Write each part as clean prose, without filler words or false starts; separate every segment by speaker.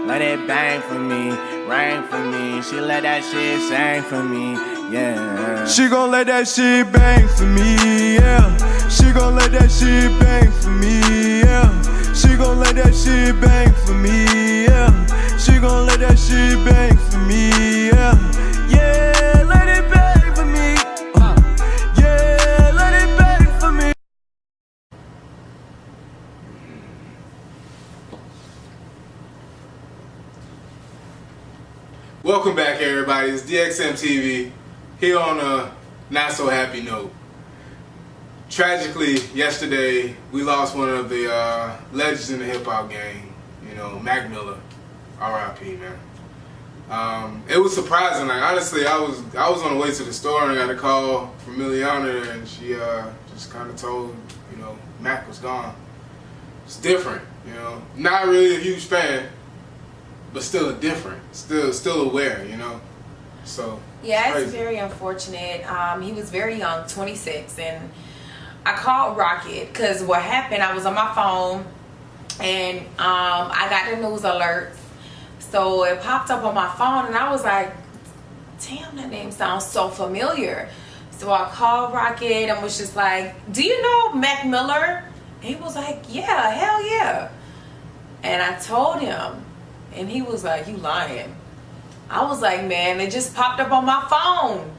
Speaker 1: let it bang for me, rain for me. She let that shit sing for me, yeah.
Speaker 2: She gon' let that shit bang for me, yeah. She gon' let that shit bang for me, yeah. She gon' let that shit bang for me, yeah. She gon' let that shit bang for me, yeah. Yeah, let it bang for me. Yeah, let it bang for me.
Speaker 3: Welcome back, everybody. It's DXM TV here on a not so happy note. Tragically, yesterday we lost one of the legends in the hip hop game. You know, Mac Miller, R.I.P. man. It was surprising. Like honestly, I was on the way to the store and I got a call from Miliana, and she just kind of told Mac was gone. It's different, Not really a huge fan, but still different, still aware, So
Speaker 4: yeah, it's
Speaker 3: crazy.
Speaker 4: very unfortunate. He was very young, 26, and I called Rocket because what happened, I was on my phone and I got the news alerts, so it popped up on my phone and I was like, damn, that name sounds so familiar. So I called Rocket and was just like, do you know Mac Miller? And he was like, yeah, hell yeah. And I told him and he was like, you lying. I was like, man, it just popped up on my phone.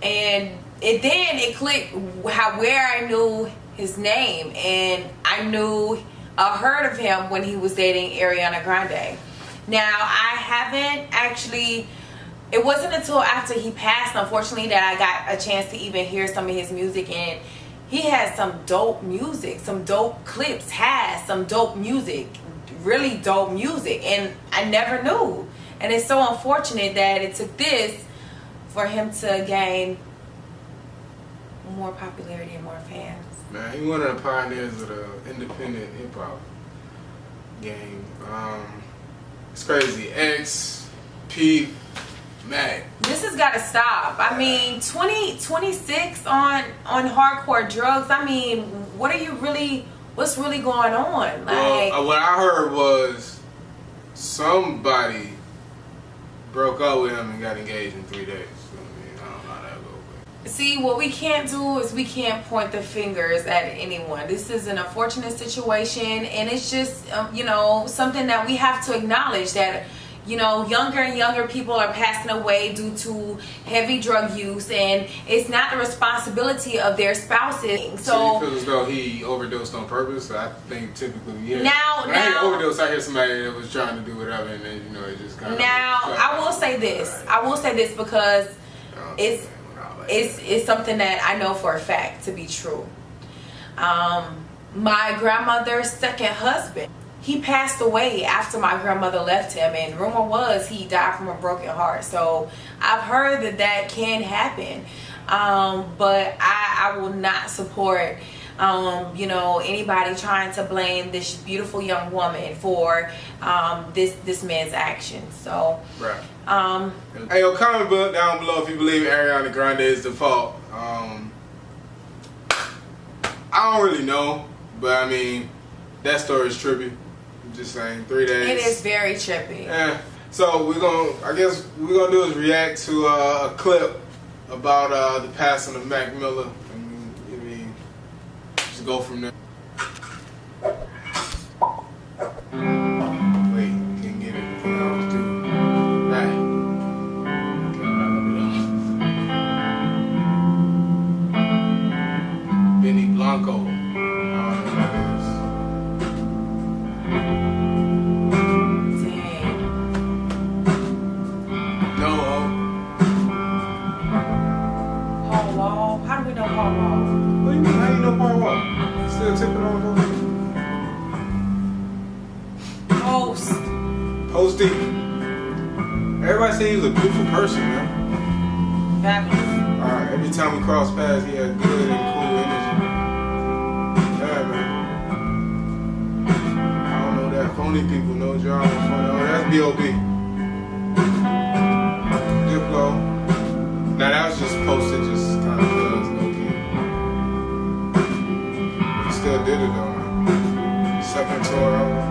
Speaker 4: And it clicked where I knew his name, and I heard of him when he was dating Ariana Grande. Now I haven't actually, it wasn't until after he passed, unfortunately, that I got a chance to even hear some of his music, and he has some dope music, some dope clips, has some dope music, really dope music, and I never knew. And it's so unfortunate that it took this for him to gain more popularity and more fans.
Speaker 3: Man, he's one of the pioneers of the independent hip hop game. It's crazy. X, P, Mac.
Speaker 4: This has got to stop. I mean, 26 on hardcore drugs. I mean, what's really going on? Like,
Speaker 3: well, what I heard was somebody broke up with him and got engaged in 3 days. So, I don't know how that goes.
Speaker 4: see, what we can't do is we can't point the fingers at anyone. This is an unfortunate situation, and it's just, something that we have to acknowledge that, younger and younger people are passing away due to heavy drug use, and it's not the responsibility of their spouses.
Speaker 3: So you feel as though he overdosed on purpose? I think typically, yeah.
Speaker 4: Now,
Speaker 3: I hear overdose, I hear somebody that was trying to do whatever, and then, it just kind of...
Speaker 4: Now, I will say this. Because it's something that I know for a fact to be true. My grandmother's second husband, he passed away after my grandmother left him, and rumor was he died from a broken heart. So I've heard that can happen, but I will not support anybody trying to blame this beautiful young woman for this man's actions. So
Speaker 3: right. Hey, comment down below if you believe Ariana Grande is the fault. I don't really know, but I mean, that story is trippy. I'm just saying, 3 days.
Speaker 4: It is very trippy.
Speaker 3: Yeah. So I guess we're gonna do is react to a clip about the passing of Mac Miller. I mean, just go from there. Wait, can't get it. Can't always do. Right. Benny Blanco.
Speaker 4: How do we know Paul Wall?
Speaker 3: What do you mean? How you know Paul Wall? Still tipping on
Speaker 4: Post.
Speaker 3: Posty. Everybody say he was a beautiful person, man.
Speaker 4: Fabulous.
Speaker 3: Alright, every time we cross paths, he had good and cool energy. Yeah, man. I don't know that. Phony people know John. Oh, that's B.O.B. Diplo. Now that was just posted, just kind of because no kid. He still did it though, man. Second tour album.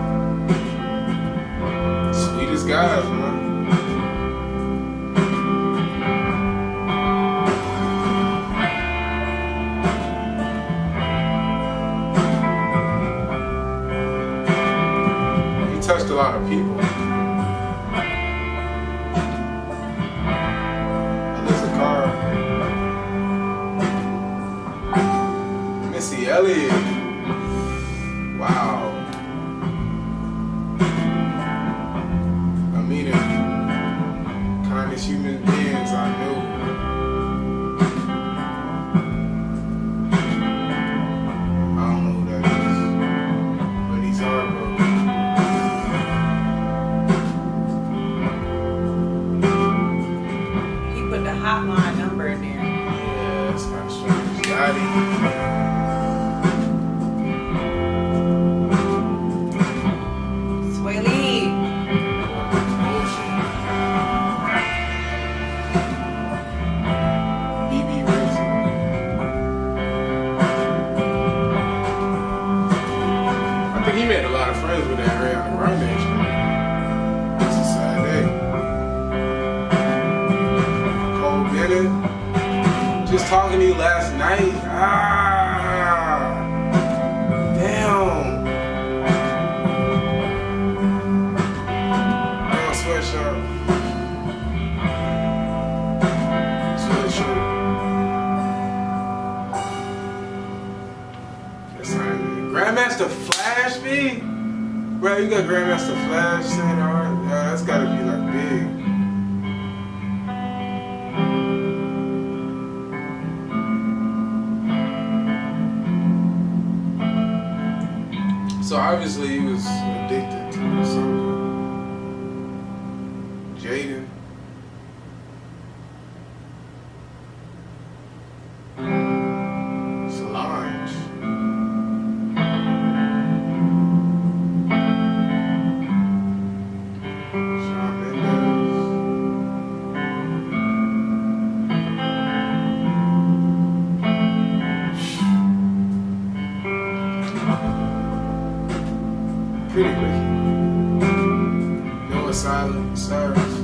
Speaker 3: Sweet guys, man. He touched a lot of people. Missy Elliott. Wow. I'm meeting kindest human beings I knew. I don't know who that is, but he's heartbroken.
Speaker 4: He put the hotline number in there.
Speaker 3: Yeah, that's kind of strange. Daddy. He made a lot of friends with that Ariana Grande. It's a sad day. Cole Bennett, just talking to you last night. Damn. Oh, sweatshirt. Grandmaster Flash, B? Bro, you got Grandmaster Flash saying alright? Yeah, that's gotta be like big. So obviously he was addicted to something. Jaden. Pretty Ricky. Noah Silent, Cyrus.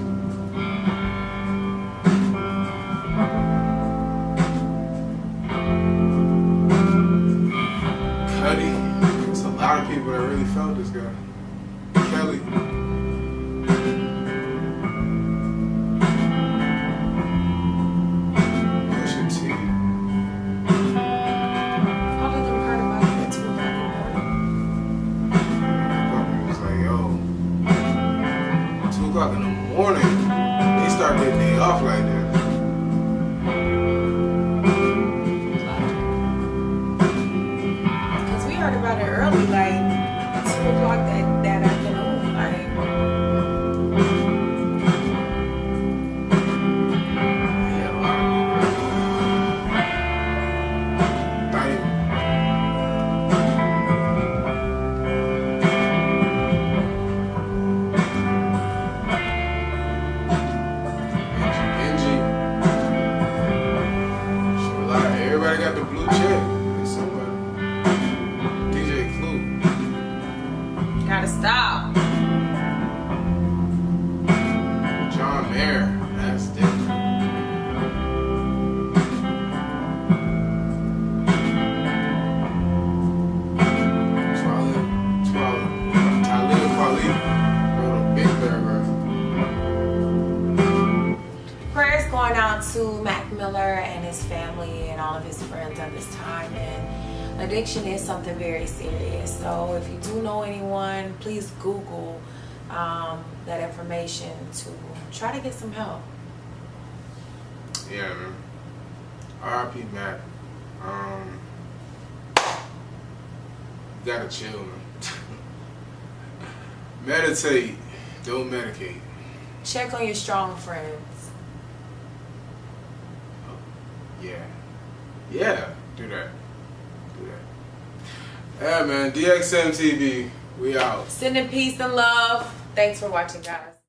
Speaker 3: Cuddy. There's a lot of people that really felt this guy. Kelly. Pusha T. O'clock in the morning, they start their day off like that.
Speaker 4: Because we heard about it early, like 2 o'clock that afternoon. Like,
Speaker 3: yeah, a lot of everybody got the blue check. Somebody. DJ Clue.
Speaker 4: gotta stop.
Speaker 3: John Mayer. That's different. Talib Kweli wrote a big paragraph.
Speaker 4: Prayers going out to Mac Miller and his family and all of his friends at this time. And addiction is something very serious. So if you do know anyone, please Google that information to try to get some help.
Speaker 3: Yeah, man. R.I.P. Mac. You gotta chill, man. Meditate. Don't medicate.
Speaker 4: Check on your strong friends.
Speaker 3: Yeah. Yeah. Do that. Do that. Yeah, man. DXM TV. We out.
Speaker 4: Sending peace and love. Thanks for watching, guys.